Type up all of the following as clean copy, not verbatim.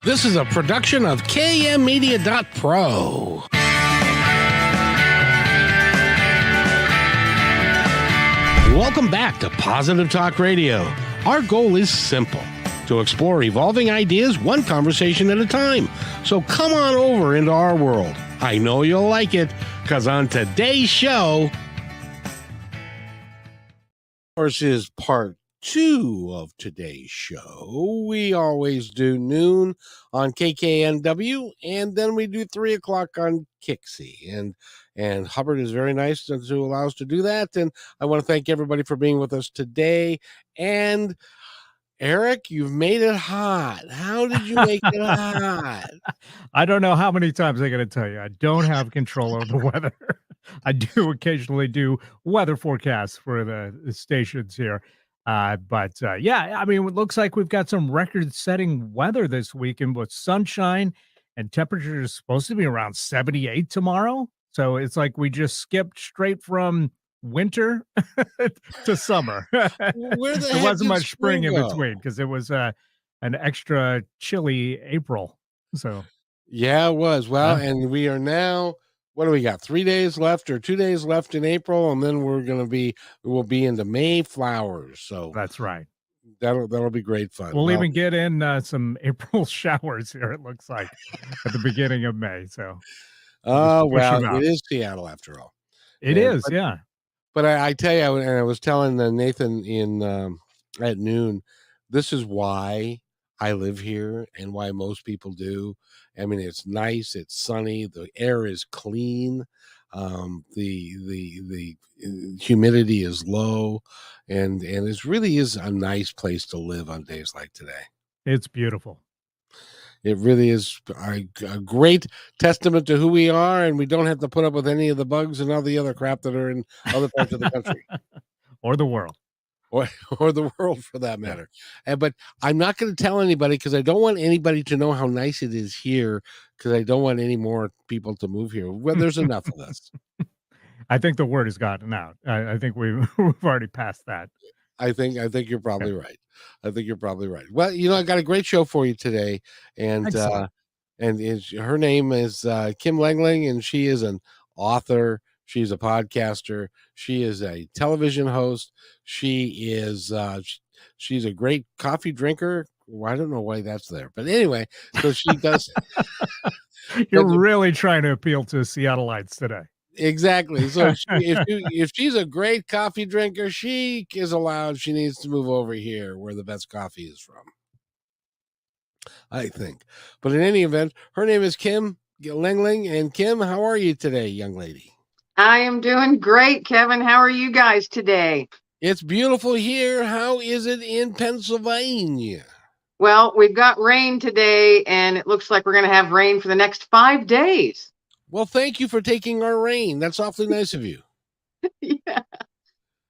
This is a production of KMmedia.pro. Welcome back to Positive Talk Radio. Our goal is simple: to explore evolving ideas one conversation at a time. So come on over into our world. I know you'll like it, because on today's show, of course, is part 2 of today's show. We always do noon on KKNW, and then we do 3 o'clock on KIXI. And Hubbard is very nice to allow us to do that. And I want to thank everybody for being with us today. And Eric, you've made it hot. How did you make it hot? I don't know how many times I'm going to tell you. I don't have control over the weather. I do occasionally do weather forecasts for the stations here. But yeah, I mean, it looks like we've got some record-setting weather this weekend with sunshine, and temperatures supposed to be around 78 tomorrow. So it's like we just skipped straight from winter to summer. Where the there wasn't much spring in between because it was an extra chilly April. So yeah, it was. Well, and we are now, what do we got? 3 days left or 2 days left in April, and then we'll be into May flowers. So that's right. That'll be great fun. We'll even get in some April showers here, it looks like, at the beginning of May. So well, it is Seattle after all. It is, yeah. But I tell you, and I was telling Nathan at noon, this is why I live here and why most people do. I mean, it's nice, it's sunny, the air is clean, the humidity is low, and it really is a nice place to live on days like today. It's beautiful. It really is a great testament to who we are, and we don't have to put up with any of the bugs and all the other crap that are in other parts of the country. Or the world. Or the world, for that matter. But I'm not going to tell anybody, because I don't want anybody to know how nice it is here, because I don't want any more people to move here. Well, there's enough of us. I think the word has gotten out. I think we've already passed that. I think you're probably right. I think you're probably right. Well, I got a great show for you today, and her name is Kim Lengling, and she is an author. She's a podcaster. She is a television host. She is she's a great coffee drinker. Well, I don't know why that's there, but anyway, so she does. You're really trying to appeal to Seattleites today. Exactly. So if she's a great coffee drinker, she is allowed. She needs to move over here where the best coffee is from, I think. But in any event, her name is Kim Lengling. And Kim, how are you today, young lady? I am doing great, Kevin. How are you guys today? It's beautiful here. How is it in Pennsylvania? Well, we've got rain today, and it looks like we're going to have rain for the next 5 days. Well, thank you for taking our rain. That's awfully nice of you. Yeah.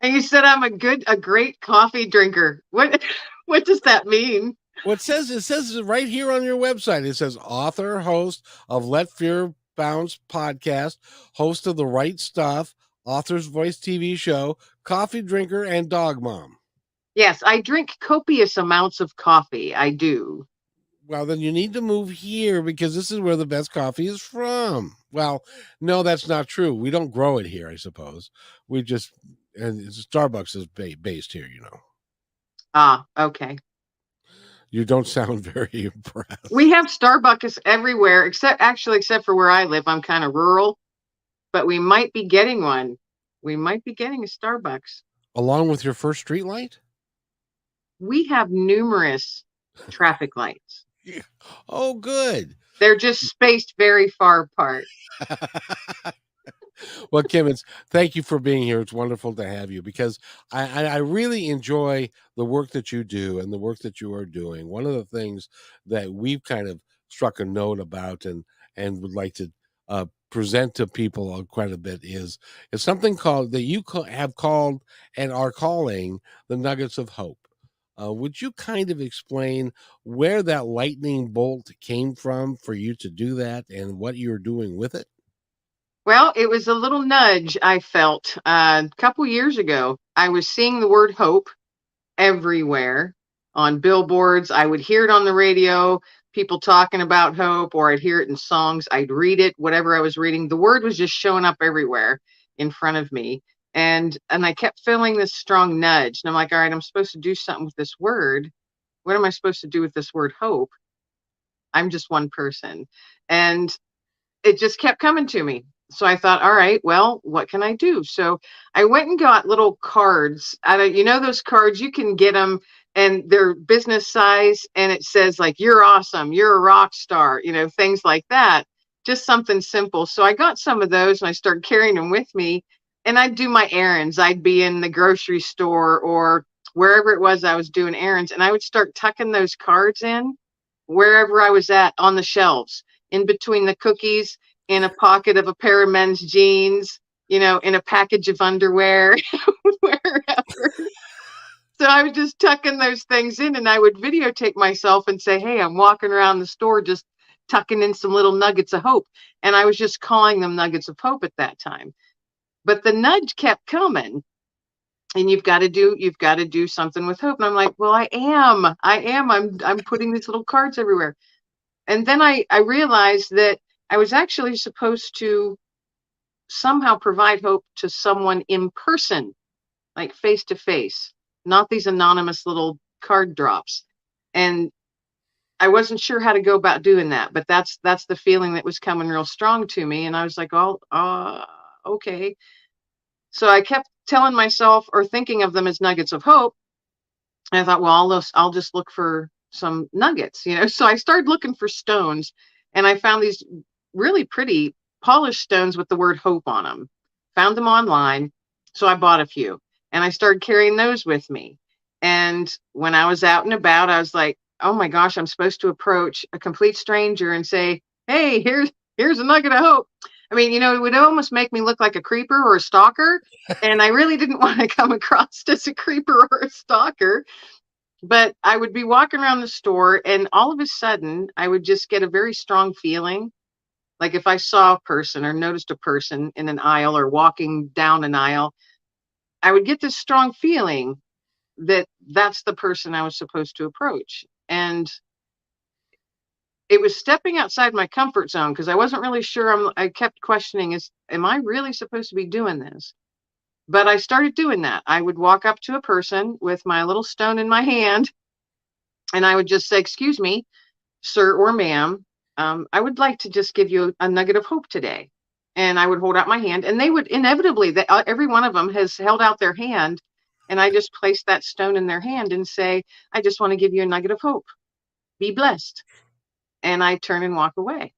And you said I'm a great coffee drinker. What does that mean? Well, it says right here on your website. It says author, host of Let Fear Bounce podcast, host of The Right Stuff, Author's Voice TV show, coffee drinker, and dog mom. Yes, I drink copious amounts of coffee. I do. Well, then you need to move here, because this is where the best coffee is from. Well, no, that's not true. We don't grow it here, I suppose. We just, and Starbucks is based here, Ah, okay. You don't sound very impressed. We have Starbucks everywhere, except for where I live. I'm kind of rural, but we might be getting one. We might be getting a Starbucks. Along with your first street light? We have numerous traffic lights. Yeah. Oh, good. They're just spaced very far apart. Well, Kim, thank you for being here. It's wonderful to have you, because I really enjoy the work that you do and the work that you are doing. One of the things that we've kind of struck a note about and would like to present to people quite a bit is something called that you have called and are calling the Nuggets of Hope. Would you kind of explain where that lightning bolt came from for you to do that and what you're doing with it? Well, it was a little nudge I felt a couple years ago. I was seeing the word hope everywhere on billboards. I would hear it on the radio. people talking about hope, or I'd hear it in songs. I'd read it, whatever I was reading. The word was just showing up everywhere in front of me. And I kept feeling this strong nudge. And I'm like, all right, I'm supposed to do something with this word. What am I supposed to do with this word hope? I'm just one person. And it just kept coming to me. So I thought, all right, well, what can I do? So I went and got little cards. You know, those cards, you can get them and they're business size, and it says like, you're awesome, you're a rock star, you know, things like that. Just something simple. So I got some of those and I started carrying them with me, and I'd do my errands. I'd be in the grocery store or wherever it was I was doing errands, and I would start tucking those cards in wherever I was at on the shelves, in between the cookies, in a pocket of a pair of men's jeans, you know, in a package of underwear, wherever. So I was just tucking those things in, and I would videotape myself and say, hey, I'm walking around the store just tucking in some little nuggets of hope. And I was just calling them nuggets of hope at that time. But the nudge kept coming. And you've got to do something with hope. And I'm like, well, I'm putting these little cards everywhere. And then I realized that I was actually supposed to somehow provide hope to someone in person, like face to face, not these anonymous little card drops. And I wasn't sure how to go about doing that, but that's the feeling that was coming real strong to me. And I was like, oh, okay. So I kept telling myself, or thinking of them as nuggets of hope. And I thought, well, I'll just look for some nuggets, you know. So I started looking for stones, and I found these really pretty polished stones with the word hope on them. Found them online, so I bought a few, and I started carrying those with me. And when I was out and about, I was like, oh my gosh, I'm supposed to approach a complete stranger and say, hey, here's a nugget of hope. I mean, you know, it would almost make me look like a creeper or a stalker. And I really didn't want to come across as a creeper or a stalker. But I would be walking around the store, and all of a sudden I would just get a very strong feeling. Like if I saw a person or noticed a person in an aisle or walking down an aisle, I would get this strong feeling that that's the person I was supposed to approach. And it was stepping outside my comfort zone, because I wasn't really sure. I kept questioning, am I really supposed to be doing this? But I started doing that. I would walk up to a person with my little stone in my hand, and I would just say, excuse me, sir or ma'am, I would like to just give you a nugget of hope today. And I would hold out my hand, and they would inevitably, every one of them has held out their hand. And I just place that stone in their hand and say, I just want to give you a nugget of hope. Be blessed. And I turn and walk away.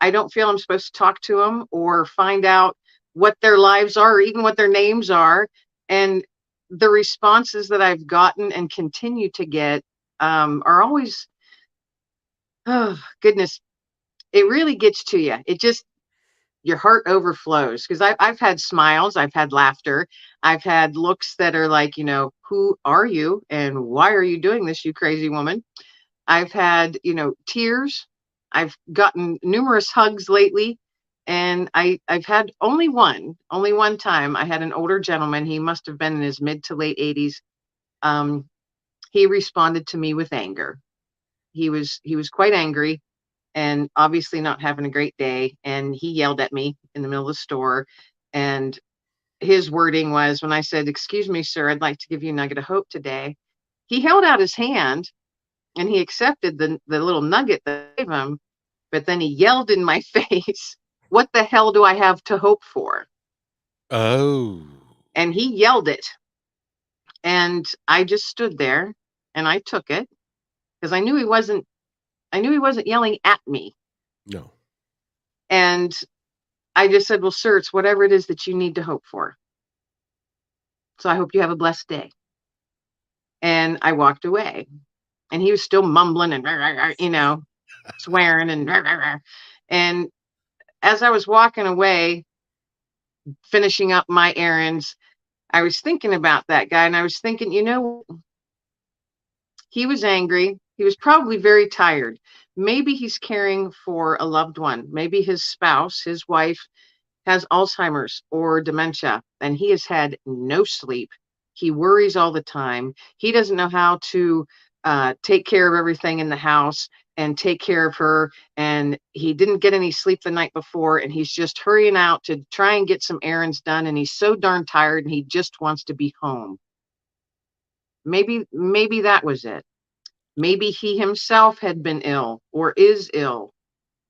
I don't feel I'm supposed to talk to them or find out what their lives are, or even what their names are. And the responses that I've gotten and continue to get are always, oh goodness, it really gets to you. It just, your heart overflows, because I've had smiles, I've had laughter, I've had looks that are like, you know, who are you and why are you doing this, you crazy woman? I've had, you know, tears. I've gotten numerous hugs lately. And I've had only one time I had an older gentleman. He must have been in his mid to late 80s. He responded to me with anger. He was quite angry, and obviously not having a great day. And he yelled at me in the middle of the store. And his wording was, when I said, excuse me, sir, I'd like to give you a nugget of hope today, he held out his hand and he accepted the little nugget that I gave him. But then he yelled in my face, what the hell do I have to hope for? Oh. And he yelled it. And I just stood there and I took it, because I knew he wasn't yelling at me. No. And I just said, well, sir, it's whatever it is that you need to hope for. So I hope you have a blessed day. And I walked away. And he was still mumbling and, you know, swearing and, and as I was walking away, finishing up my errands, I was thinking about that guy, and I was thinking, you know, he was angry. He was probably very tired. Maybe he's caring for a loved one. Maybe his spouse, his wife, has Alzheimer's or dementia, and he has had no sleep. He worries all the time. He doesn't know how to take care of everything in the house. and take care of her. And he didn't get any sleep the night before, and he's just hurrying out to try and get some errands done. And he's so darn tired, and he just wants to be home. Maybe that was it. Maybe he himself had been ill or is ill,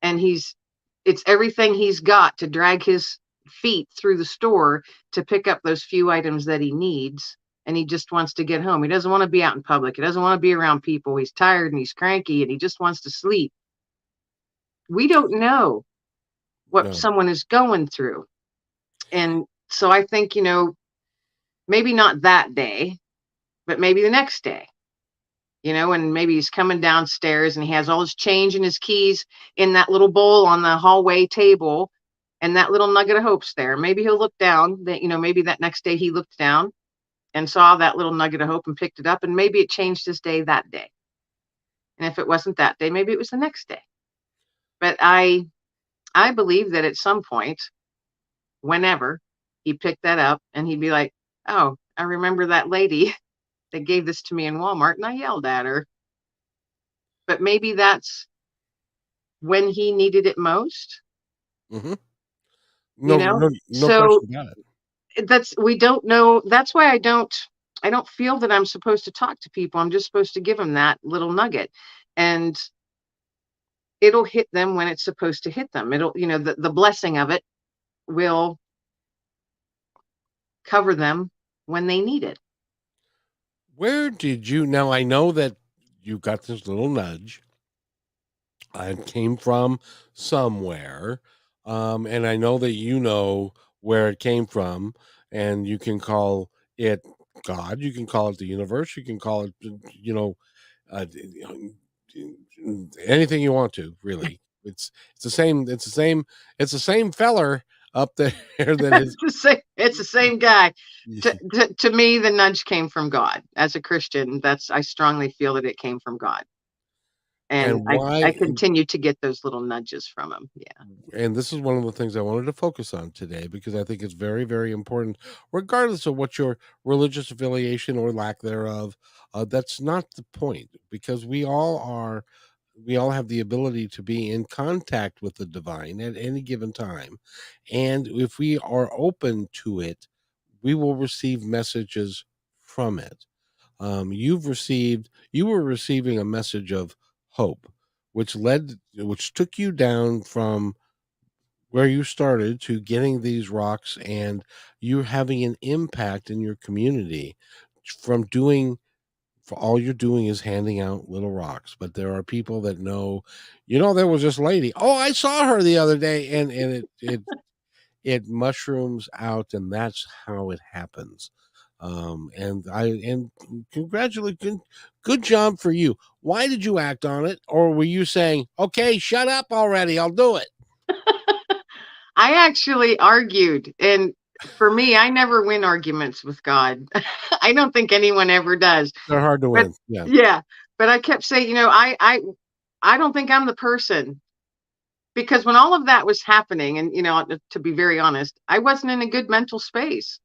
and it's everything he's got to drag his feet through the store to pick up those few items that he needs. And he just wants to get home. He doesn't want to be out in public. He doesn't want to be around people. He's tired and he's cranky and he just wants to sleep. We don't know what No. someone is going through. And so I think, maybe not that day, but maybe the next day, and maybe he's coming downstairs and he has all his change and his keys in that little bowl on the hallway table, and that little nugget of hope's there. Maybe he'll look down that, maybe that next day he looked down and saw that little nugget of hope and picked it up, and maybe it changed his day that day. And if it wasn't that day, maybe it was the next day. But I believe that at some point, whenever he picked that up, and he'd be like, oh, I remember that lady that gave this to me in Walmart and I yelled at her. But maybe that's when he needed it most. Mm-hmm. No So question about it. we don't know. That's why I don't feel that I'm supposed to talk to people. I'm just supposed to give them that little nugget, and it'll hit them when it's supposed to hit them. It'll, the blessing of it will cover them when they need it. Where did you, now I know that you got this little nudge. It came from somewhere. And I know that you know where it came from, and you can call it God, you can call it the universe, you can call it, uh, anything you want to, really. It's the same feller up there that is. It's the same guy. To me, the nudge came from God. As a Christian, I strongly feel that it came from God. And why I continue to get those little nudges from him. Yeah. And this is one of the things I wanted to focus on today, because I think it's very, very important, regardless of what your religious affiliation or lack thereof. That's not the point, because we all have the ability to be in contact with the divine at any given time. And if we are open to it, we will receive messages from it. You were receiving a message of hope, which took you down from where you started to getting these rocks, and you're having an impact in your community from doing, for all you're doing is handing out little rocks. But there are people that know, there was this lady, oh, I saw her the other day, and it mushrooms out, and that's how it happens. And congratulations, good job for you. Why did you act on it? Or were you saying, okay, shut up already, I'll do it? I actually argued, and for me, I never win arguments with God. I don't think anyone ever does. They're hard to win. Yeah. But I kept saying, I don't think I'm the person, because when all of that was happening, and, to be very honest, I wasn't in a good mental space.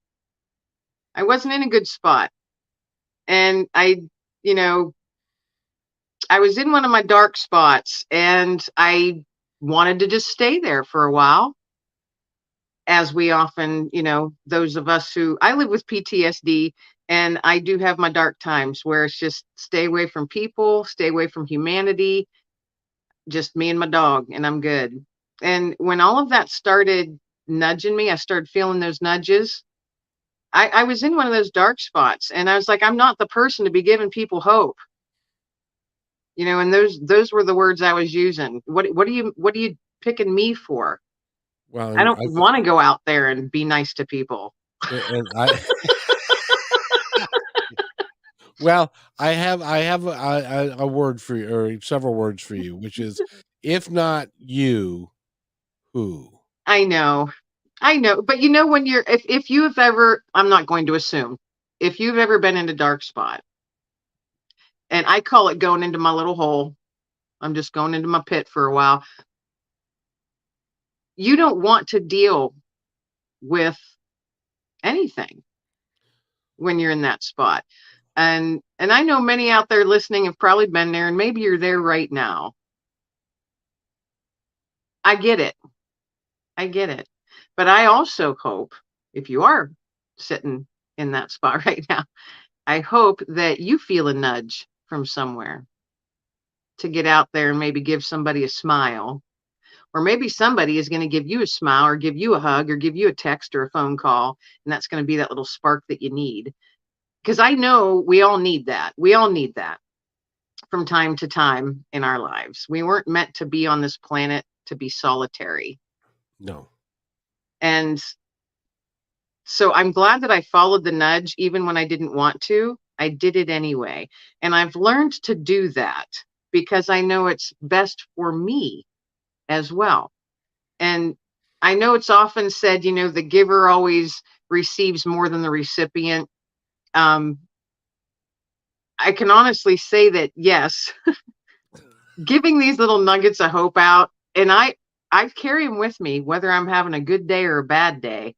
I wasn't in a good spot. And I was in one of my dark spots, and I wanted to just stay there for a while. As we often, those of us I live with PTSD, and I do have my dark times where it's just stay away from people, stay away from humanity, just me and my dog, and I'm good. And when all of that started nudging me, I started feeling those nudges. I was in one of those dark spots, and I was like, I'm not the person to be giving people hope. And those were the words I was using. What are you picking me for? Well, I don't want to go out there and be nice to people. And well, I have a word for you, or several words for you, which is, if not you, who? I know. But when if you have ever, I'm not going to assume, if you've ever been in a dark spot, and I call it going into my little hole, I'm just going into my pit for a while. You don't want to deal with anything when you're in that spot. And I know many out there listening have probably been there, and maybe you're there right now. I get it. I get it. But I also hope, if you are sitting in that spot right now, I hope that you feel a nudge from somewhere to get out there and maybe give somebody a smile. Or maybe somebody is going to give you a smile or give you a hug or give you a text or a phone call. And that's going to be that little spark that you need. Because I know we all need that. We all need that from time to time in our lives. We weren't meant to be on this planet to be solitary. No. And so I'm glad that I followed the nudge even when I didn't want to. I did it anyway. And I've learned to do that because I know it's best for me as well. And I know it's often said, the giver always receives more than the recipient. I can honestly say that, yes, giving these little nuggets of hope out, and I carry them with me, whether I'm having a good day or a bad day.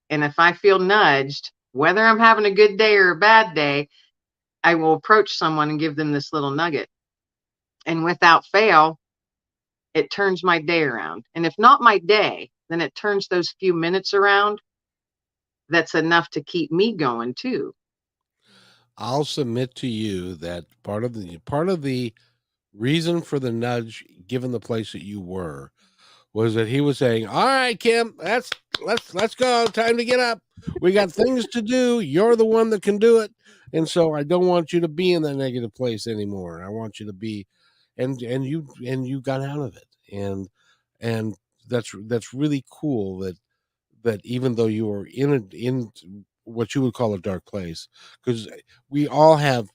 And if I feel nudged, whether I'm having a good day or a bad day, I will approach someone and give them this little nugget. And without fail, it turns my day around. And if not my day, then it turns those few minutes around. That's enough to keep me going too. I'll submit to you that part of the reason for the nudge, given the place that you were, was that he was saying, "All right, Kim, let's go. Time to get up. We got things to do. You're the one that can do it, and so I don't want you to be in that negative place anymore. I want you to be," and you got out of it, and that's really cool that even though you were in what you would call a dark place, because we all have,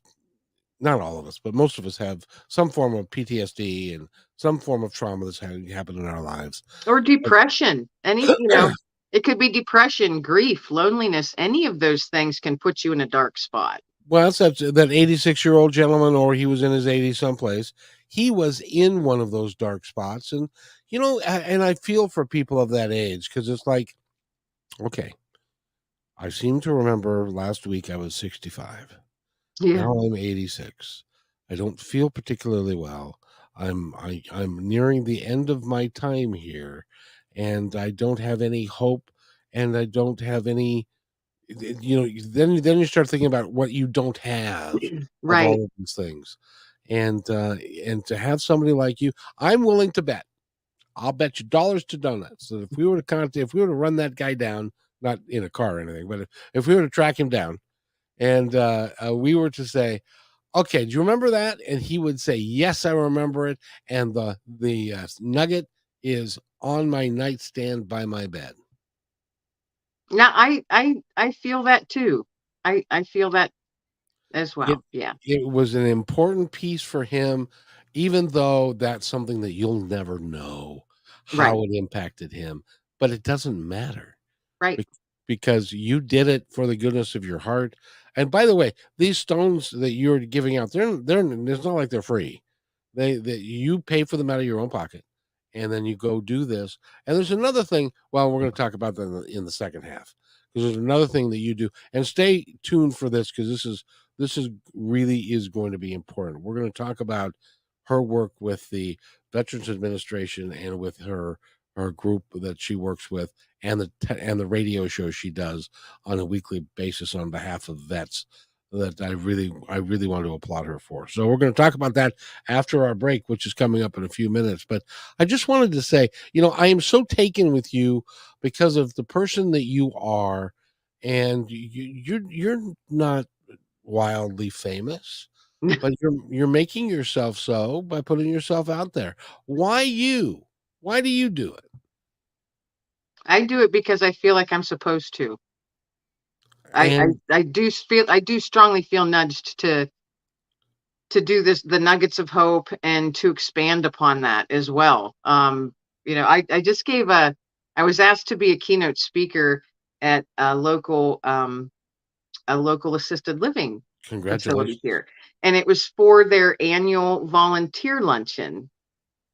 not all of us, but most of us have some form of PTSD and some form of trauma that's happened in our lives. Or depression. It could be depression, grief, loneliness. Any of those things can put you in a dark spot. Well, that's that 86-year-old gentleman, or he was in his 80s someplace. He was in one of those dark spots. And, and I feel for people of that age, because it's like, okay, I seem to remember last week I was 65. Yeah. Now I'm 86. I don't feel particularly well. I'm nearing the end of my time here, and I don't have any hope, and I don't have any. Then you start thinking about what you don't have of Right. all of these things, and to have somebody like you, I'm willing to bet. I'll bet you dollars to donuts that if we were to run that guy down, not in a car or anything, but if we were to track him down, and we were to say, "Okay, do you remember that?" And he would say, "Yes, I remember it." And the nugget is on my nightstand by my bed. Now I feel that too. I feel that as It well. Yeah. it was an important piece for him, even though that's something that you'll never know Right. how it impacted him, but it doesn't matter. Right. Bec because you did it for the goodness of your heart. And by the way, these stones that you're giving out, they're it's not like they're free. You pay for them out of your own pocket, and then you go do this. And there's another thing, well, we're gonna talk about that in the second half, because there's another thing that you do. And stay tuned for this, because this is really is going to be important. We're gonna talk about her work with the Veterans Administration and with her group that she works with, and the radio show she does on a weekly basis on behalf of vets, that I really want to applaud her for. So we're going to talk about that after our break, which is coming up in a few minutes. But I just wanted to say, I am so taken with you because of the person that you are, and you're not wildly famous, but you're making yourself so by putting yourself out there. Why you? Why do you do it? I do it because I feel like I'm supposed to. And I do strongly feel nudged to do this, the nuggets of hope, and to expand upon that as well. I just I was asked to be a keynote speaker at a local assisted living facility congratulations. here. And it was for their annual volunteer luncheon.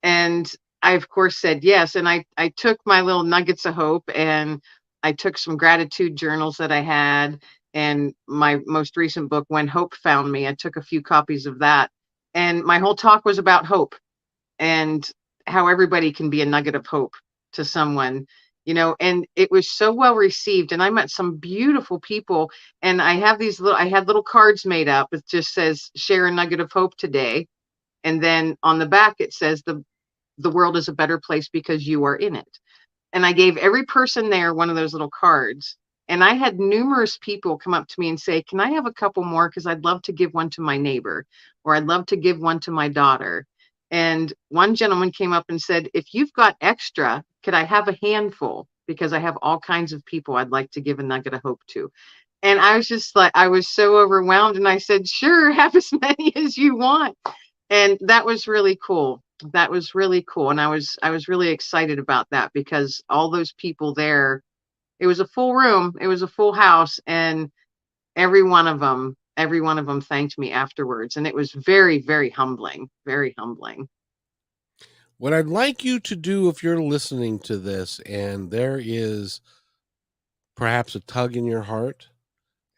And I, of course, said yes. And I took my little nuggets of hope, and I took some gratitude journals that I had, and my most recent book, When Hope Found Me. I took a few copies of that. And my whole talk was about hope. And how everybody can be a nugget of hope to someone, and it was so well received. And I met some beautiful people, and I had little cards made up. It just says, share a nugget of hope today. And then on the back, it says the world is a better place because you are in it. And I gave every person there one of those little cards. And I had numerous people come up to me and say, can I have a couple more? Because I'd love to give one to my neighbor, or I'd love to give one to my daughter. And one gentleman came up and said, if you've got extra, could I have a handful? Because I have all kinds of people I'd like to give a nugget of hope to. And I was just like, I was so overwhelmed. And I said, sure, have as many as you want. And that was really cool. That was really cool. And I was really excited about that, because all those people there, it was a full room, it was a full house, and every one of them thanked me afterwards. And it was very, very humbling, very humbling. What I'd like you to do, if you're listening to this and there is perhaps a tug in your heart,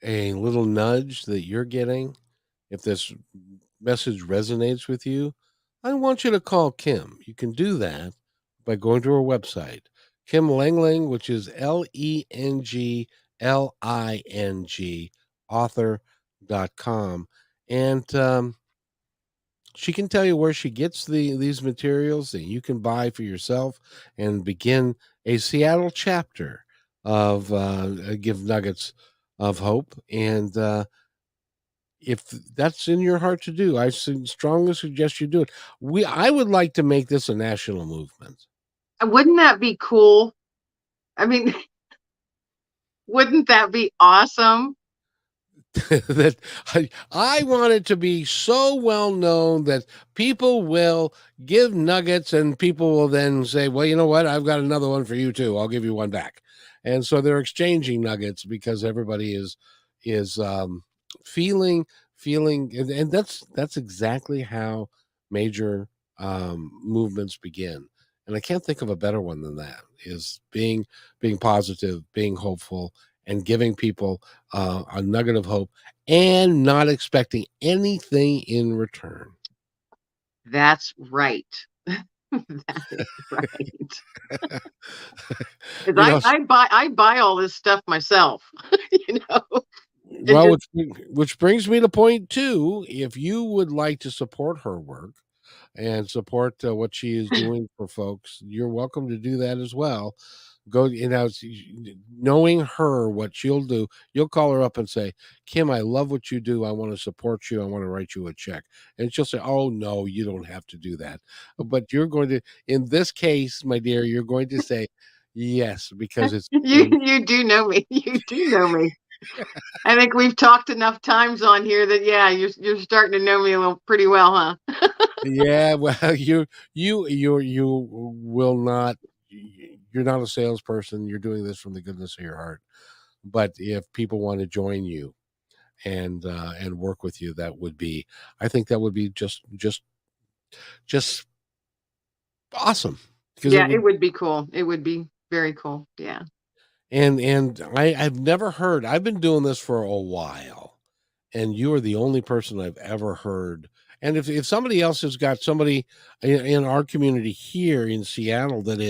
a little nudge that you're getting, if this message resonates with you, I want you to call Kim. You can do that by going to her website, Kim Lengling, which is Lengling, author.com. And she can tell you where she gets these materials that you can buy for yourself and begin a Seattle chapter of Give Nuggets of Hope. And if that's in your heart to do, I strongly suggest you do it. I would like to make this a national movement. Wouldn't that be cool? I mean, wouldn't that be awesome? That I want it to be so well known that people will give nuggets, and people will then say, well, you know what? I've got another one for you too. I'll give you one back. And so they're exchanging nuggets because everybody is feeling, and that's exactly how major movements begin. And I can't think of a better one than that, is being positive, being hopeful, and giving people a nugget of hope and not expecting anything in return. That's right. That is right. I buy all this stuff myself, Well, which brings me to point two. If you would like to support her work and support what she is doing for folks, you're welcome to do that as well. Go, knowing her, what she'll do, you'll call her up and say, Kim, I love what you do. I want to support you. I want to write you a check. And she'll say, oh, no, you don't have to do that. But you're going to, in this case, my dear, you're going to say, yes, because it's you do know me. You do know me. I think we've talked enough times on here that, yeah, you're starting to know me pretty well, huh? Yeah, well, you will not. You're not a salesperson. You're doing this from the goodness of your heart. But if people want to join you and work with you, I think that would be just awesome. Because it would be cool. It would be very cool. Yeah. And I've never heard. I've been doing this for a while, and you are the only person I've ever heard. And if somebody else has got somebody in our community here in Seattle that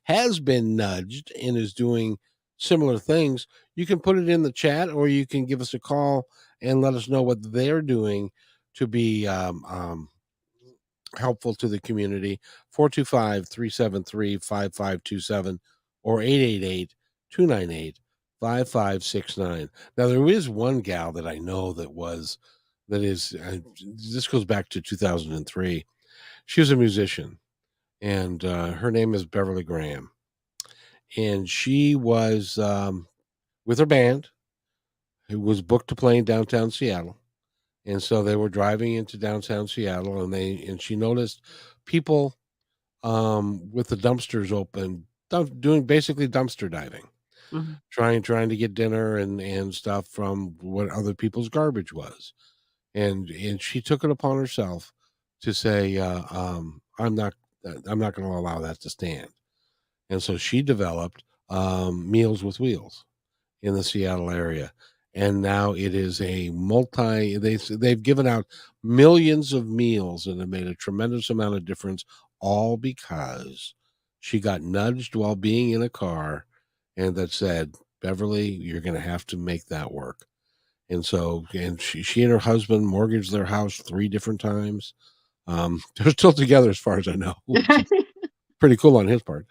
has been nudged and is doing similar things, you can put it in the chat, or you can give us a call and let us know what they're doing to be helpful to the community. 425-373-5527 or 888-298-5569. Now, there is one gal that I know this goes back to 2003. She was a musician, and her name is Beverly Graham. And she was with her band, who was booked to play in downtown Seattle. And so they were driving into downtown Seattle, and she noticed people with the dumpsters open, doing basically dumpster diving, trying to get dinner and stuff from what other people's garbage was. And she took it upon herself to say, I'm not going to allow that to stand. And so she developed Meals with Wheels in the Seattle area. And now it is they've given out millions of meals and have made a tremendous amount of difference all because she got nudged while being in a car and that said, Beverly, you're going to have to make that work. And so, and she and her husband mortgaged their house 3 different times. They're still together as far as I know, which is pretty cool on his part.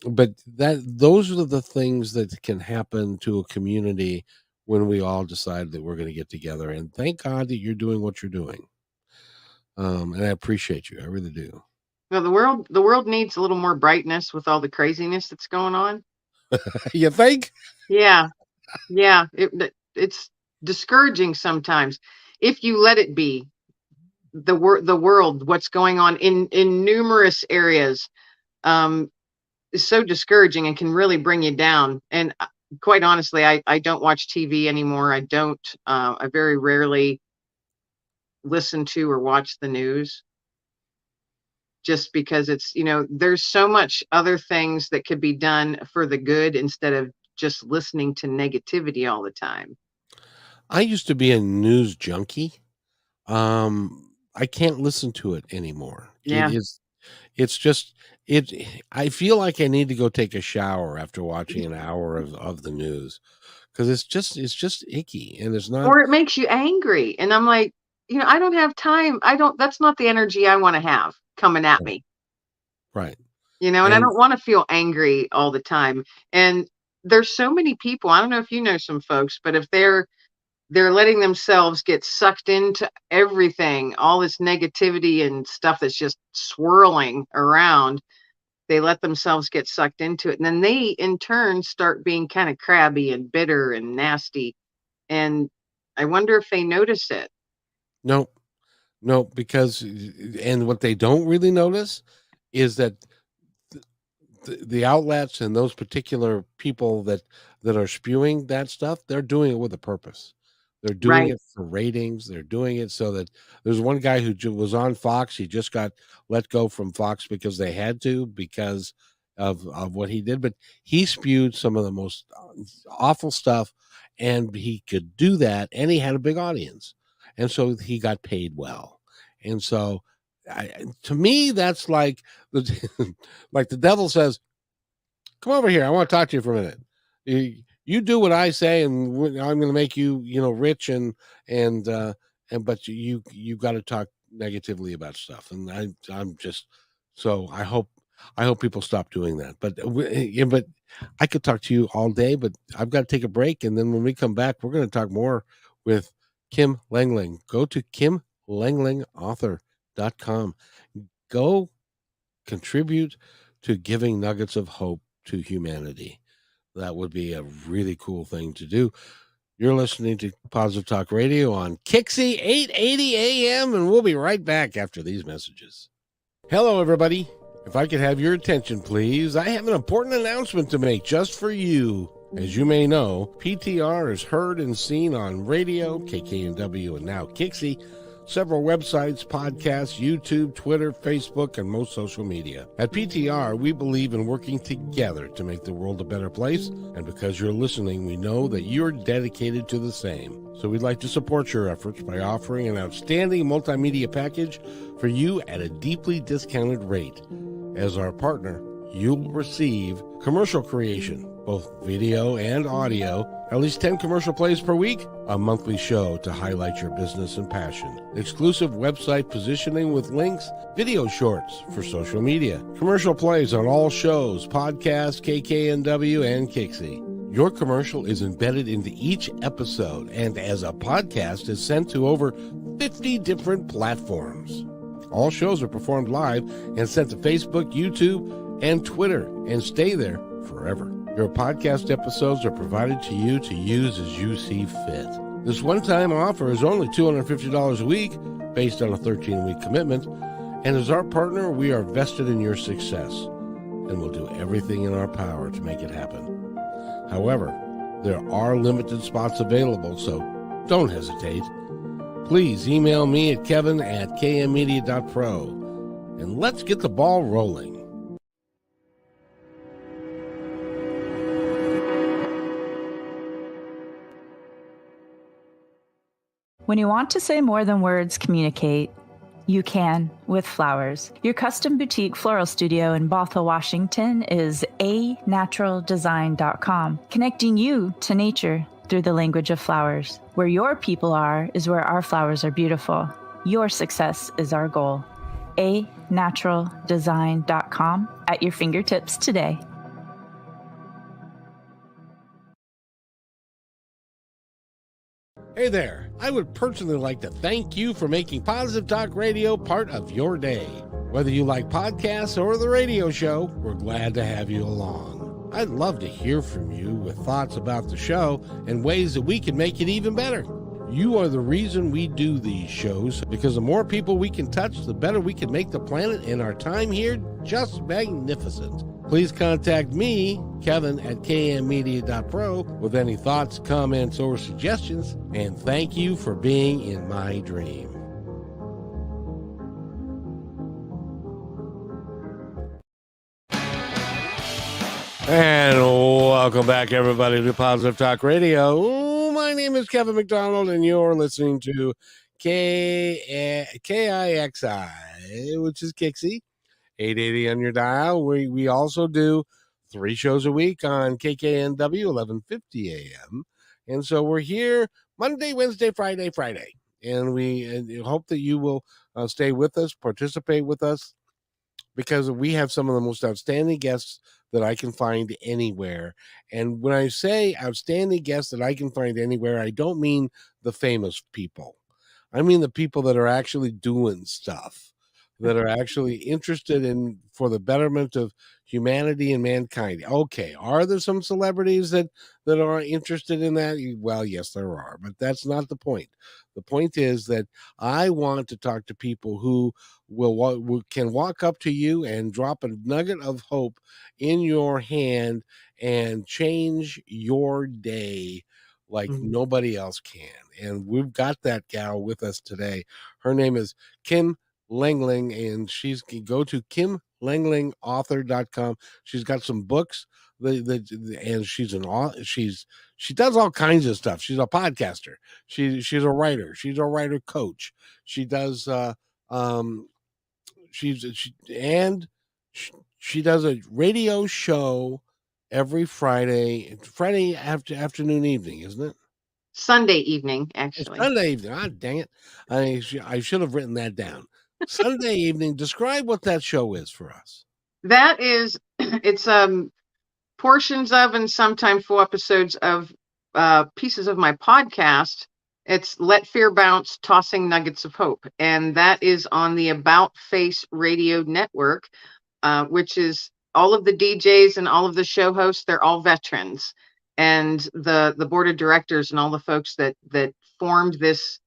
But those are the things that can happen to a community when we all decide that we're going to get together. And thank God that you're doing what you're doing. And I appreciate you. I really do. Well, the world needs a little more brightness with all the craziness that's going on. You think? Yeah. Yeah. It's discouraging sometimes if you let it be. The world, what's going on in numerous areas, is so discouraging and can really bring you down. And quite honestly, I don't watch TV anymore. I very rarely listen to or watch the news, just because it's, there's so much other things that could be done for the good instead of just listening to negativity all the time. I used to be a news junkie. I can't listen to it anymore. Yeah. It's just it I feel like I need to go take a shower after watching an hour of the news, because it's just icky, and it's not Or it makes you angry. And I'm like, I don't have time. That's not the energy I want to have coming at me. right. And I And don't want to feel angry all the time. And there's so many people, I don't know if you know some folks, but if they're letting themselves get sucked into everything, all this negativity and stuff that's just swirling around, they let themselves get sucked into it. And then they in turn start being kind of crabby and bitter and nasty. And I wonder if they notice it. no, no, because and what they don't really notice is that the outlets and those particular people that are spewing that stuff, they're doing it with a purpose. They're doing Right. it for ratings. They're doing it so that there's one guy who was on Fox. He just got let go from Fox because they had to, because of what he did. But he spewed some of the most awful stuff, and he could do that, and he had a big audience, and so he got paid well. And so, to me, that's like the like the devil says, "Come over here. I want to talk to you for a minute. You do what I say, and I'm going to make you, rich, and but you got to talk negatively about stuff." And I'm just so I hope people stop doing that. But yeah, but I could talk to you all day, but I've got to take a break, and then when we come back, we're going to talk more with Kim Lengling. Go to kimlenglingauthor.com. Go contribute to giving nuggets of hope to humanity. That would be a really cool thing to do. You're listening to Positive Talk Radio on KIXI 880 AM, and we'll be right back after these messages. Hello, everybody. If I could have your attention, please, I have an important announcement to make just for you. As you may know, PTR is heard and seen on radio, KKNW, and now KIXI, several websites, podcasts, YouTube, Twitter, Facebook, and most social media. At PTR, we believe in working together to make the world a better place, and because you're listening, we know that you're dedicated to the same. So we'd like to support your efforts by offering an outstanding multimedia package for you at a deeply discounted rate. As our partner, you'll receive commercial creation, both video and audio, at least 10 commercial plays per week, a monthly show to highlight your business and passion, exclusive website positioning with links, video shorts for social media, commercial plays on all shows, podcasts, KKNW, and KIXI. Your commercial is embedded into each episode and as a podcast is sent to over 50 different platforms. All shows are performed live and sent to Facebook, YouTube, and Twitter, and stay there forever. Your podcast episodes are provided to you to use as you see fit. This one-time offer is only $250 a week, based on a 13-week commitment, and as our partner, we are vested in your success, and will do everything in our power to make it happen. However, there are limited spots available, so don't hesitate. Please email me at kevin@kmmedia.pro, and let's get the ball rolling. When you want to say more than words communicate, You can with flowers. Your custom boutique floral studio in Bothell, Washington is anaturaldesign.com, connecting you to nature through the language of flowers. Where your people are is where our flowers are beautiful. Your success is our goal. anaturaldesign.com at your fingertips today. Hey there, I would personally like to thank you for making Positive Talk Radio part of your day. Whether you like podcasts or the radio show, we're glad to have you along. I'd love to hear from you with thoughts about the show and ways that we can make it even better. You are the reason we do these shows, because the more people we can touch, the better we can make the planet and our time here just magnificent. Please contact me, Kevin, at kmmedia.pro with any thoughts, comments, or suggestions, and thank you for being in my dream. And welcome back, everybody, to Positive Talk Radio. My name is Kevin McDonald, and you're listening to KIXI, which is KIXI. 880 on your dial. We also do 3 shows a week on KKNW 1150 AM. And so we're here Monday, Wednesday, Friday, and we hope that you will stay with us, participate with us, because we have some of the most outstanding guests that I can find anywhere. And when I say outstanding guests that I can find anywhere, I don't mean the famous people. I mean the people that are actually doing stuff, that are actually interested in for the betterment of humanity and mankind. Okay, are there some celebrities that are interested in that? Well, yes, there are, but that's not the point. The point is that I want to talk to people who can walk up to you and drop a nugget of hope in your hand and change your day like nobody else can. And we've got that gal with us today. Her name is Kim Lengling, and she's go to kimlenglingauthor.com. She's got some books and she does all kinds of stuff. She's a podcaster. She's a writer. She's a writer coach. She does she does a radio show every Friday afternoon, evening, isn't it? Sunday evening, actually. Sunday evening. Ah, dang it. I should have written that down. Sunday evening. Describe what that show is for us. That is, it's portions of and sometimes full episodes of pieces of my podcast. It's Let Fear Bounce, Tossing Nuggets of Hope. And that is on the About Face Radio Network, which is all of the DJs and all of the show hosts. They're all veterans. And the board of directors and all the folks that formed this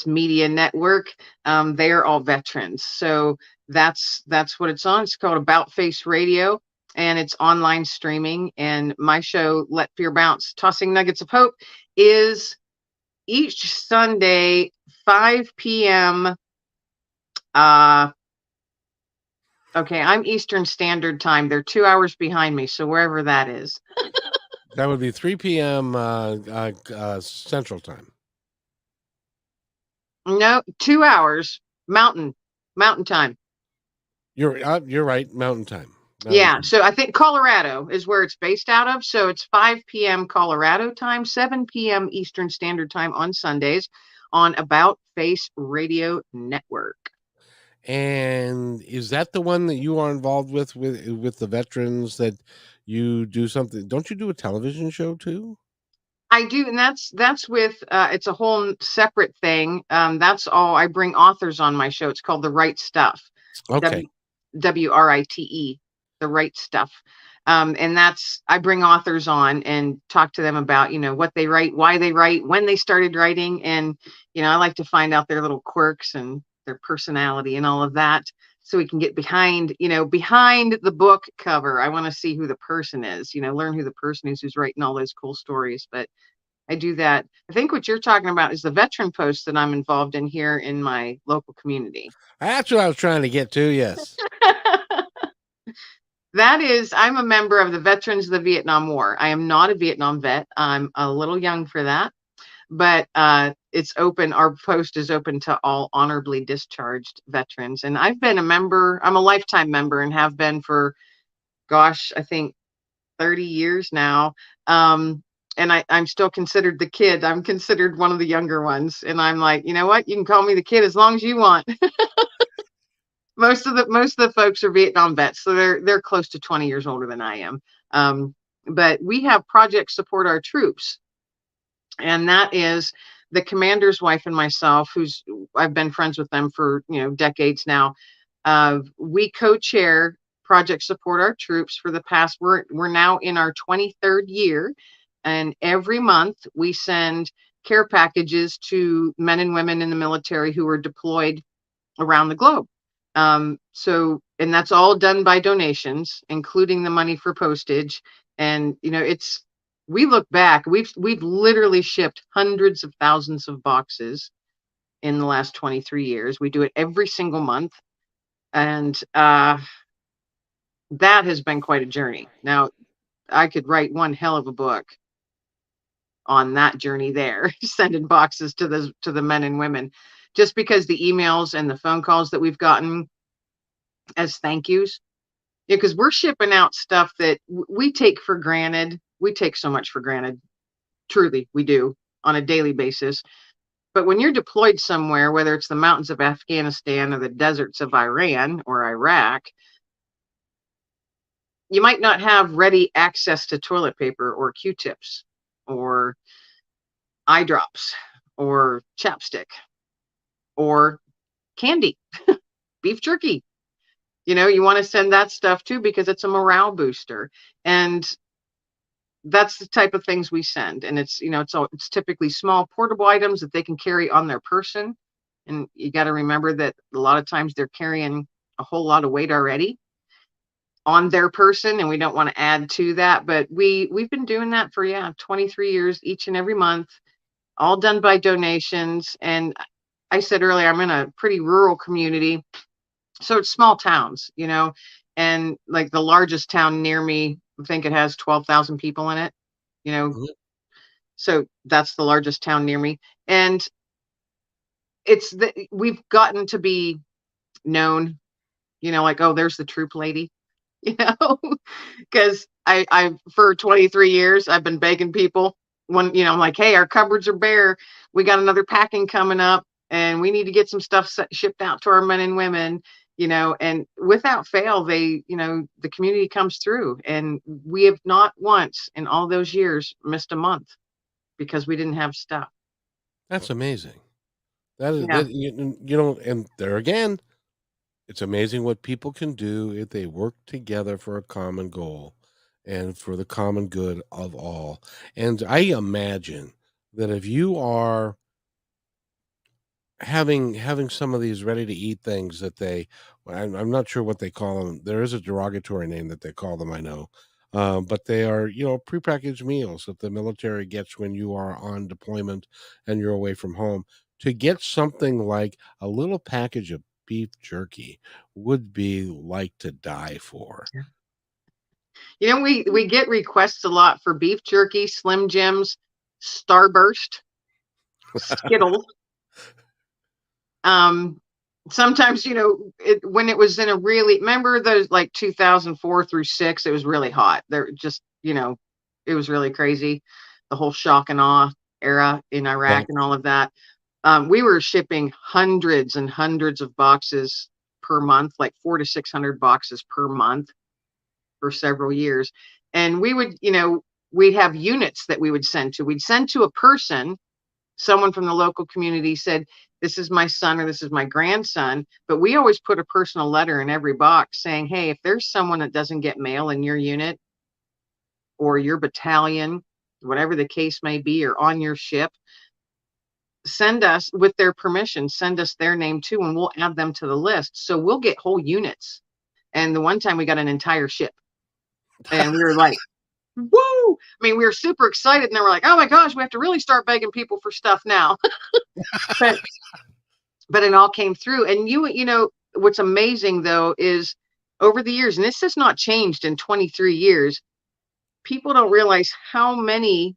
media network, they are all veterans. So that's what it's on. It's called About Face Radio, and it's online streaming. And my show, Let Fear Bounce, Tossing Nuggets of Hope, is each Sunday, 5 p.m. Okay, I'm Eastern Standard Time. They're 2 hours behind me, so wherever that is. That would be 3 p.m. Central Time. No, 2 hours Mountain Time. You're right, Mountain Time. So I think Colorado is where it's based out of. So it's 5 p.m. Colorado time, 7 p.m. Eastern Standard Time on Sundays on About Face Radio Network. And is that the one that you are involved with the veterans, that you do something? Don't you do a television show too? I do, and that's with it's a whole separate thing. That's all. I bring authors on my show. It's called The Right Stuff. Okay. WRITE, The Right Stuff. And that's, I bring authors on and talk to them about, what they write, why they write, when they started writing. And, I like to find out their little quirks and their personality and all of that, so we can get behind the book cover. I want to see who the person is, learn who the person is who's writing all those cool stories. But I do that. I think what you're talking about is the veteran post that I'm involved in here in my local community. That's what I was trying to get to. Yes. That is, I'm a member of the Veterans of the Vietnam War. I am not a Vietnam vet. I'm a little young for that. but it's open. Our post is open to all honorably discharged veterans. And I've been a member. I'm a lifetime member and have been for, gosh, I think 30 years now. And I'm still considered the kid. I'm considered one of the younger ones. And I'm like, you know what? You can call me the kid as long as you want. Most of the folks are Vietnam vets, so they're close to 20 years older than I am. But we have Project Support Our Troops, and that is the commander's wife and myself, I've been friends with them for decades now. We co-chair Project Support Our Troops for the past. We're now in our 23rd year, and every month we send care packages to men and women in the military who are deployed around the globe. And that's all done by donations, including the money for postage. And we look back, we've literally shipped hundreds of thousands of boxes in the last 23 years. We do it every single month. And that has been quite a journey. Now, I could write one hell of a book on that journey there, sending boxes to the men and women, just because the emails and the phone calls that we've gotten as thank yous. Because we're shipping out stuff that we take for granted. We take so much for granted. Truly, we do on a daily basis. But when you're deployed somewhere, whether it's the mountains of Afghanistan or the deserts of Iran or Iraq, you might not have ready access to toilet paper or Q-tips or eye drops or chapstick or candy, beef jerky. You want to send that stuff too, because it's a morale booster. And that's the type of things we send. And it's typically small portable items that they can carry on their person. And you got to remember that a lot of times they're carrying a whole lot of weight already on their person, and we don't want to add to that. But we've been doing that for 23 years, each and every month, all done by donations. And I said earlier, I'm in a pretty rural community. So it's small towns, and like the largest town near me, I think it has 12,000 people in it, Mhm. So that's the largest town near me. And we've gotten to be known, like, oh, there's the troop lady, because I for 23 years, I've been begging people when, I'm like, hey, our cupboards are bare. We got another packing coming up and we need to get some stuff shipped out to our men and women. And without fail, the community comes through, and we have not once in all those years missed a month because we didn't have stuff. That's amazing. That is Yeah. that and there again, it's amazing what people can do if they work together for a common goal and for the common good of all. And I imagine that if you are having some of these ready to eat things that I'm not sure what they call them. There is a derogatory name that they call them, I know. But they are, prepackaged meals that the military gets when you are on deployment and you're away from home. To get something like a little package of beef jerky would be like to die for. We get requests a lot for beef jerky, Slim Jims, Starburst, Skittles. Sometimes, when it was in remember those like 2004 through 6, it was really hot. They're just, it was really crazy. The whole shock and awe era in Iraq and all of that. We were shipping hundreds and hundreds of boxes per month, like 400 to 600 boxes per month for several years. And we would, we'd have units that we would send to. We'd send to a person. Someone from the local community said, this is my son or this is my grandson. But we always put a personal letter in every box saying, hey, if there's someone that doesn't get mail in your unit or your battalion, whatever the case may be, or on your ship, send us, with their permission, send us their name too, and we'll add them to the list. So we'll get whole units. And the one time we got an entire ship, and we were like, woo! I mean, we were super excited, and then we're like, oh my gosh, we have to really start begging people for stuff now. but it all came through. And what's amazing though is over the years, and this has not changed in 23 years, people don't realize how many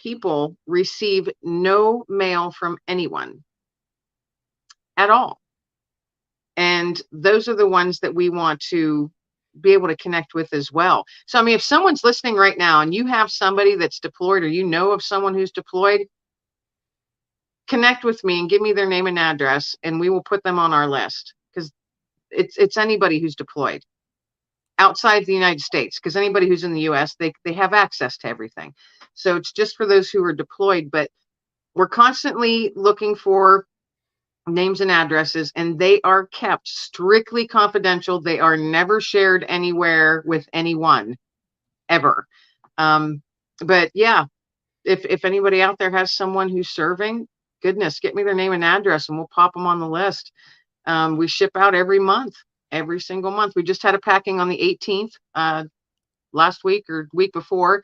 people receive no mail from anyone at all. And those are the ones that we want to be able to connect with as well. So, I mean, if someone's listening right now and you have somebody that's deployed, or you know of someone who's deployed, connect with me and give me their name and address, and we will put them on our list, because it's anybody who's deployed outside the United States, because anybody who's in the US, they have access to everything. So it's just for those who are deployed, but we're constantly looking for names and addresses, and they are kept strictly confidential. They are never shared anywhere with anyone ever. But yeah, if anybody out there has someone who's serving, goodness, get me their name and address and we'll pop them on the list. We ship out every month, every single month. We just had a packing on the 18th last week or week before,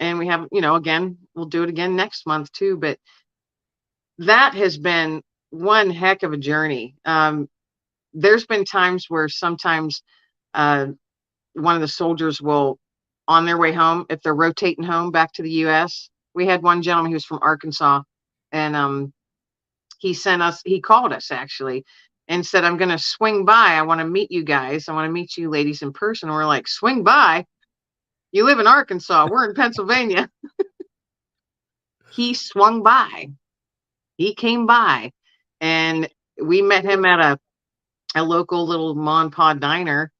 and we have, again, we'll do it again next month too. But that has been one heck of a journey. There's been times where sometimes one of the soldiers will, on their way home, if they're rotating home back to the US, we had one gentleman who was from Arkansas, and he called us actually and said, I'm going to swing by. I want to meet you guys. I want to meet you ladies in person. We're like, swing by? You live in Arkansas. We're in Pennsylvania. He swung by. He came by, and we met him at a local little mom and pop diner,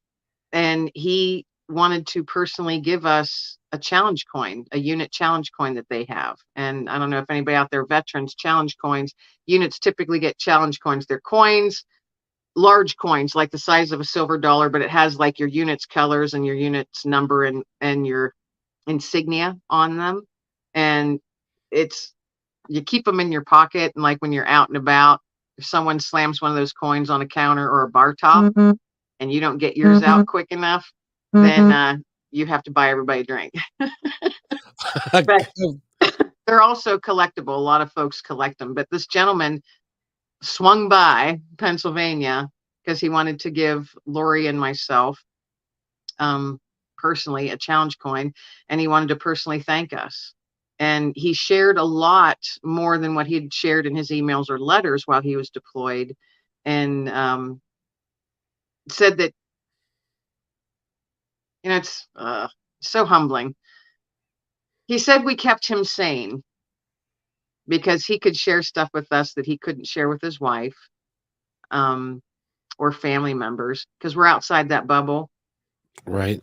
and he wanted to personally give us a challenge coin, a unit challenge coin that they have. And I don't know if anybody out there, veterans, challenge coins, units typically get challenge coins. They're coins, large coins, like the size of a silver dollar, but it has like your unit's colors and your unit's number and your insignia on them. And you keep them in your pocket, and like when you're out and about, if someone slams one of those coins on a counter or a bar top, and you don't get yours out quick enough, then you have to buy everybody a drink. But they're also collectible. A lot of folks collect them. But this gentleman swung by Pennsylvania because he wanted to give Lori and myself personally a challenge coin, and he wanted to personally thank us. And he shared a lot more than what he'd shared in his emails or letters while he was deployed, and said that, it's so humbling. He said we kept him sane because he could share stuff with us that he couldn't share with his wife or family members, because we're outside that bubble. Right.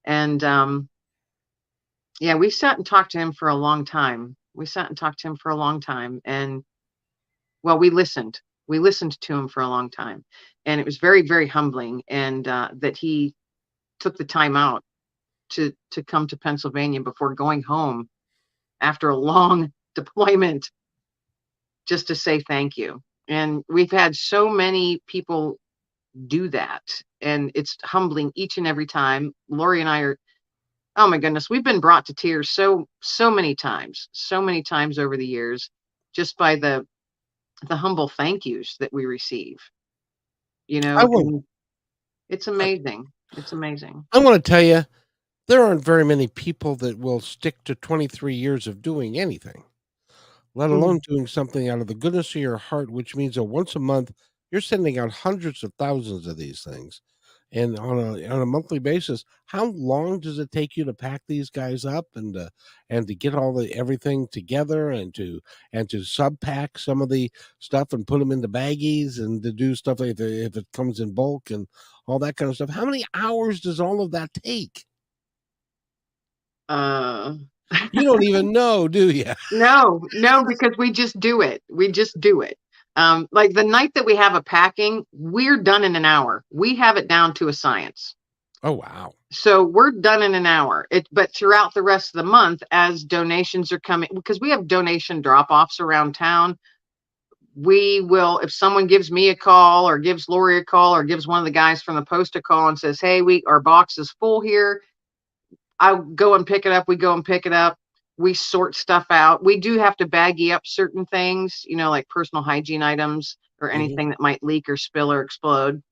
And yeah, we sat and talked to him for a long time. And, well, we listened to him for a long time, and it was very, very humbling. And that he took the time out to come to Pennsylvania before going home after a long deployment, just to say thank you. And we've had so many people do that, and it's humbling each and every time. Lori and I are, oh my goodness, we've been brought to tears so many times over the years, just by the humble thank yous that we receive. And it's amazing. It's amazing. I want to tell you, there aren't very many people that will stick to 23 years of doing anything, let alone doing something out of the goodness of your heart, which means that once a month you're sending out hundreds of thousands of these things, and on a monthly basis. How long does it take you to pack these guys up and to get everything together, and to sub pack some of the stuff and put them into baggies, and to do stuff if it comes in bulk and all that kind of stuff? How many hours does all of that take? You don't even know, do you? No, because we just do it. Like the night that we have a packing, we're done in an hour. We have it down to a science. Oh, wow. So we're done in an hour. But throughout the rest of the month, as donations are coming, because we have donation drop-offs around town, we will, if someone gives me a call or gives Lori a call or gives one of the guys from the post a call and says, hey, our box is full here, I go and pick it up. We go and pick it up. We sort stuff out. We do have to baggie up certain things, like personal hygiene items or anything that might leak or spill or explode.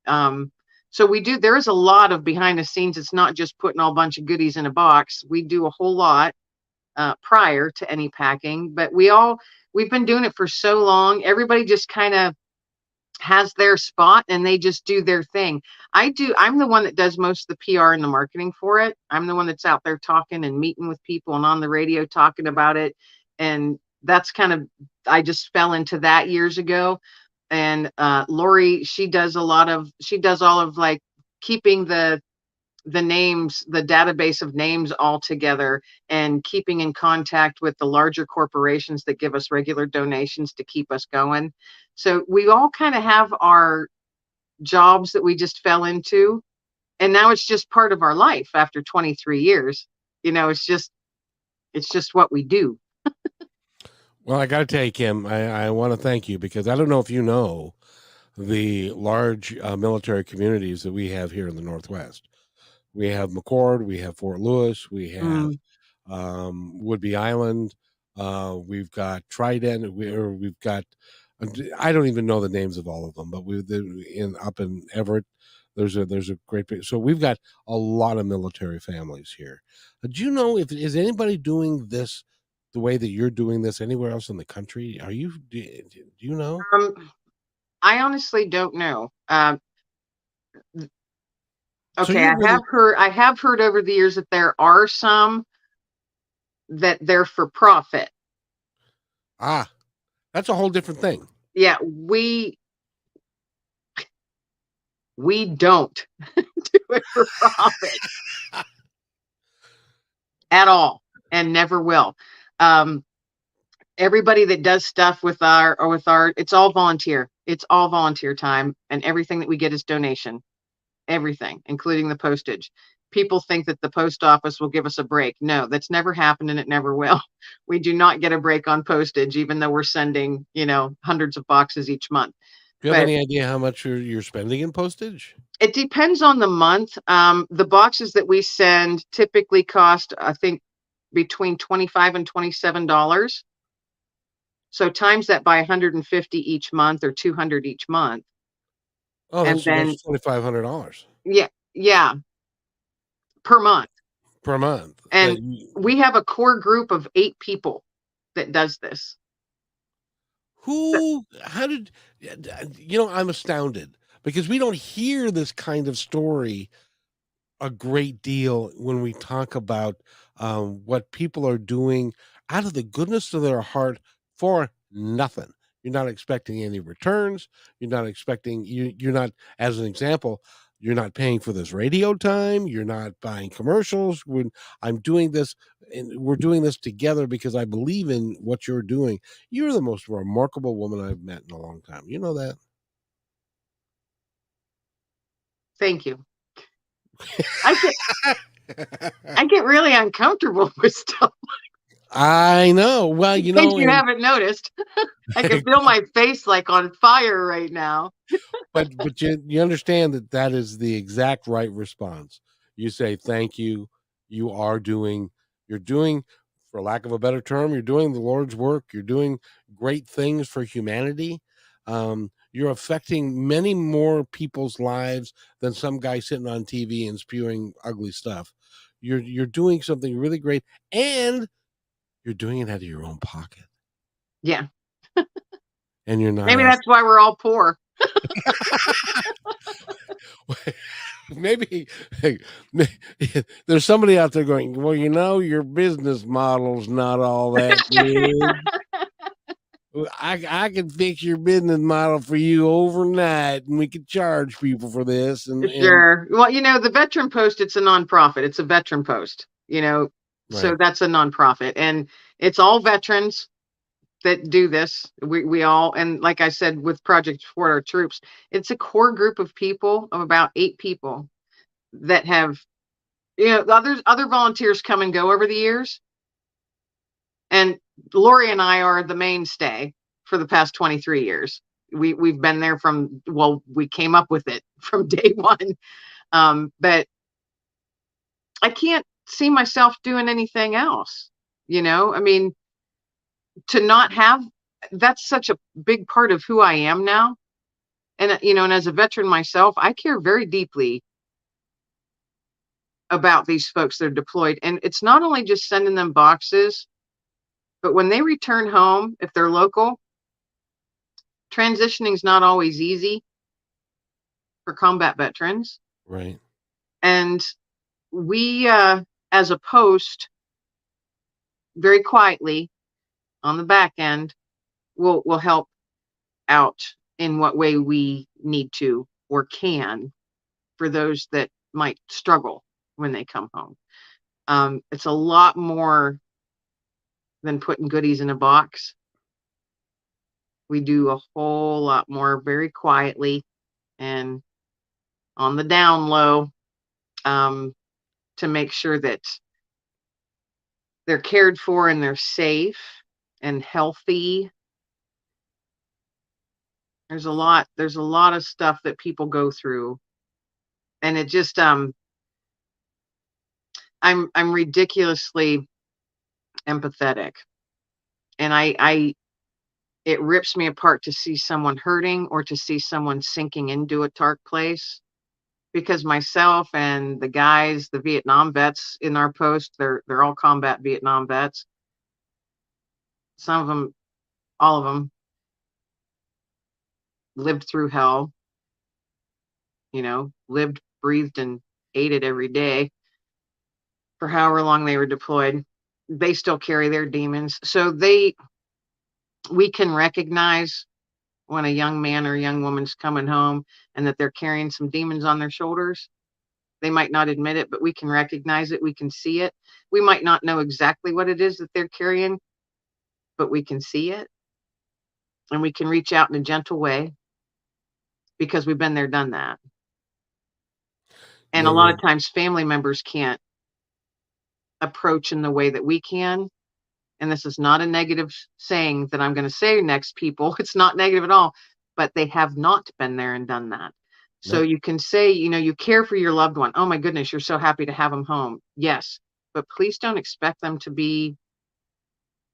So there is a lot of behind the scenes. It's not just putting a bunch of goodies in a box. We do a whole lot. prior to any packing, but we've been doing it for so long. Everybody just kind of has their spot and they just do their thing. I'm the one that does most of the PR and the marketing for it. I'm the one that's out there talking and meeting with people and on the radio talking about it. And that's kind of, I just fell into that years ago. And Lori, she does all of like keeping the names, the database of names all together and keeping in contact with the larger corporations that give us regular donations to keep us going. So we all kind of have our jobs that we just fell into. And now it's just part of our life after 23 years. It's just what we do. Well, I got to tell you, Kim, I want to thank you because I don't know if you know the large military communities that we have here in the Northwest. We have McCord, we have Fort Lewis, we have Woodby Island, we've got Trident, we've got, I don't even know the names of all of them, but up in Everett, there's a great big, so we've got a lot of military families here. Do you know is anybody doing this the way that you're doing this anywhere else in the country? Do you know? I honestly don't know. So Okay, I have heard over the years that there are some that they're for profit. That's a whole different thing. Yeah, we don't do it for profit at all, and never will. Everybody that does stuff with our, it's all volunteer. It's all volunteer time, and everything that we get is donation. Everything, including the postage. People think that the post office will give us a break. No, that's never happened and it never will. We do not get a break on postage, even though we're sending, hundreds of boxes each month. Do you have any idea how much you're spending in postage? It depends on the month. The boxes that we send typically cost, I think, between $25 and $27. So times that by 150 each month or 200 each month. Oh, that's $2,500. Yeah. Per month. And we have a core group of 8 people that does this. I'm astounded because we don't hear this kind of story a great deal when we talk about what people are doing out of the goodness of their heart for nothing. You're not expecting any returns. You're not, as an example, you're not paying for this radio time. You're not buying commercials. When I'm doing this, and we're doing this together because I believe in what you're doing. You're the most remarkable woman I've met in a long time. You know that? Thank you. I get really uncomfortable with stuff. I know. Well, in case you haven't noticed, I can feel my face like on fire right now. but you understand that is the exact right response. You say thank you. You're doing, for lack of a better term, you're doing the Lord's work. You're doing great things for humanity. You're affecting many more people's lives than some guy sitting on TV and spewing ugly stuff. You're doing something really great, and you're doing it out of your own pocket. Yeah. And you're not. Maybe that's why we're all poor. Maybe there's somebody out there going, well, your business model's not all that good. I can fix your business model for you overnight, and we could charge people for this. Sure. Well, the veteran post, it's a nonprofit. It's a veteran post, right. So that's a nonprofit, and it's all veterans that do this. We all, and like I said, with Project Support Our Troops, it's a core group of people, of about 8 people that have, other volunteers come and go over the years. And Lori and I are the mainstay for the past 23 years. We've been there we came up with it from day one. But I can't see myself doing anything else. I mean, to not have, that's such a big part of who I am now. And, and as a veteran myself, I care very deeply about these folks that are deployed. And it's not only just sending them boxes, but when they return home, if they're local, transitioning is not always easy for combat veterans. Right. And we, as a post, very quietly on the back end, will help out in what way we need to or can for those that might struggle when they come home. It's a lot more than putting goodies in a box. We do a whole lot more very quietly and on the down low, to make sure that they're cared for and they're safe and healthy. There's a lot of stuff that people go through, and it just I'm ridiculously empathetic, and I it rips me apart to see someone hurting or to see someone sinking into a dark place, because myself and the guys, the Vietnam vets in our post, they're all combat Vietnam vets. Some of them, all of them, lived through hell, lived, breathed, and ate it every day for however long they were deployed. They still carry their demons. So we can recognize when a young man or a young woman's coming home and that they're carrying some demons on their shoulders. They might not admit it, but we can recognize it. We can see it. We might not know exactly what it is that they're carrying, but we can see it. And we can reach out in a gentle way because we've been there, done that. And a lot of times family members can't approach in the way that we can. And this is not a negative saying that I'm going to say next, people. It's not negative at all, but they have not been there and done that. So you can say, you care for your loved one. Oh my goodness, you're so happy to have them home. Yes, but please don't expect them to be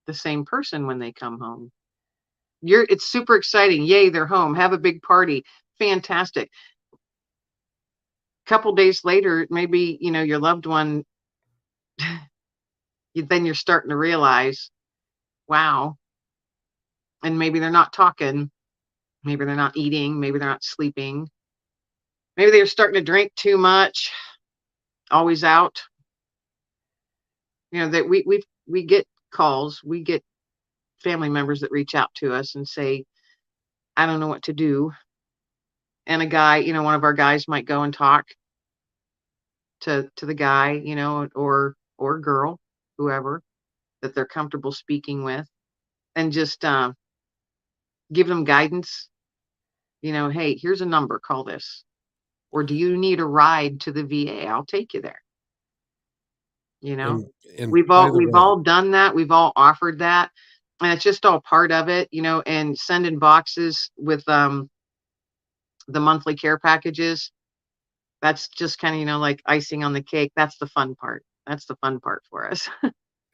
the same person when they come home. It's super exciting. Yay, they're home. Have a big party. Fantastic. Couple days later, maybe, your loved one, then you're starting to realize, wow. And maybe they're not talking. Maybe they're not eating. Maybe they're not sleeping. Maybe they're starting to drink too much. Always out. That we get calls. We get family members that reach out to us and say, I don't know what to do. And a guy, one of our guys might go and talk to the guy, or girl, whoever that they're comfortable speaking with, and just give them guidance. Hey, here's a number, call this. Or do you need a ride to the VA? I'll take you there. And we've all done that. We've all offered that. And it's just all part of it, and sending boxes with the monthly care packages. That's just kind of, like icing on the cake. That's the fun part. That's the fun part for us.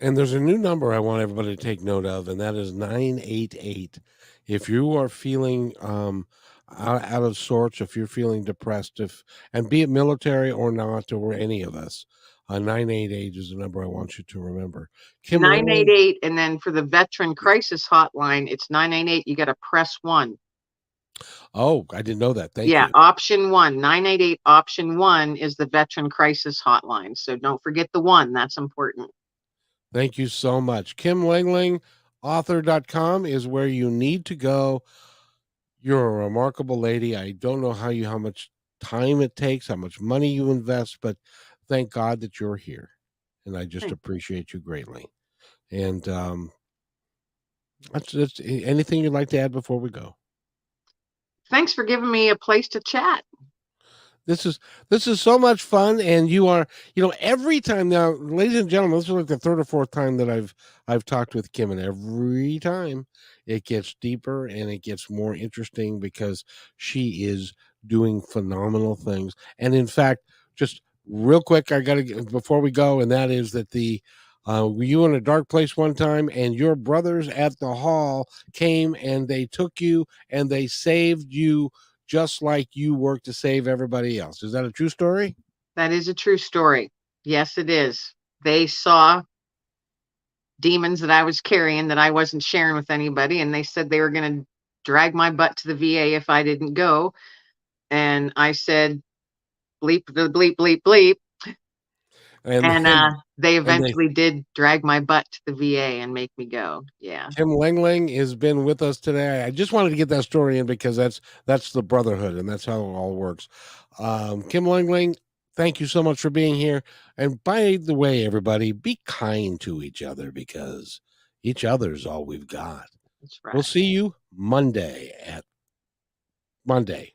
And there's a new number I want everybody to take note of, and that is 988. If you are feeling out of sorts, if you're feeling depressed, and be it military or not, or any of us, 988 is the number I want you to remember. Kim, 988, and then for the veteran crisis hotline, it's 988. You got to press 1. Oh, I didn't know that. Thank you. Yeah, option 1, 988. Option 1 is the veteran crisis hotline. So don't forget the 1. That's important. Thank you so much. Kim Lengling, author.com is where you need to go. You're a remarkable lady. I don't know how much time it takes, how much money you invest, but thank God that you're here. And I just appreciate you greatly. And that's anything you'd like to add before we go? Thanks for giving me a place to chat. This is so much fun, and you are, every time now, ladies and gentlemen, this is like the third or fourth time that I've talked with Kim, and every time it gets deeper and it gets more interesting because she is doing phenomenal things. And in fact, just real quick, I gotta before we go, and that is that were you in a dark place one time, and your brothers at the hall came and they took you and they saved you, just like you work to save everybody else. Is that a true story? That is a true story. Yes, it is. They saw demons that I was carrying that I wasn't sharing with anybody, and they said they were going to drag my butt to the VA if I didn't go. And I said, bleep the bleep, bleep, bleep. And And they and they eventually did drag my butt to the VA and make me go. Yeah. Kim Lengling has been with us today. I just wanted to get that story in because that's the brotherhood, and that's how it all works. Kim Lengling, thank you so much for being here. And by the way, everybody, be kind to each other because each other's all we've got. That's We'll right. see you Monday at Monday.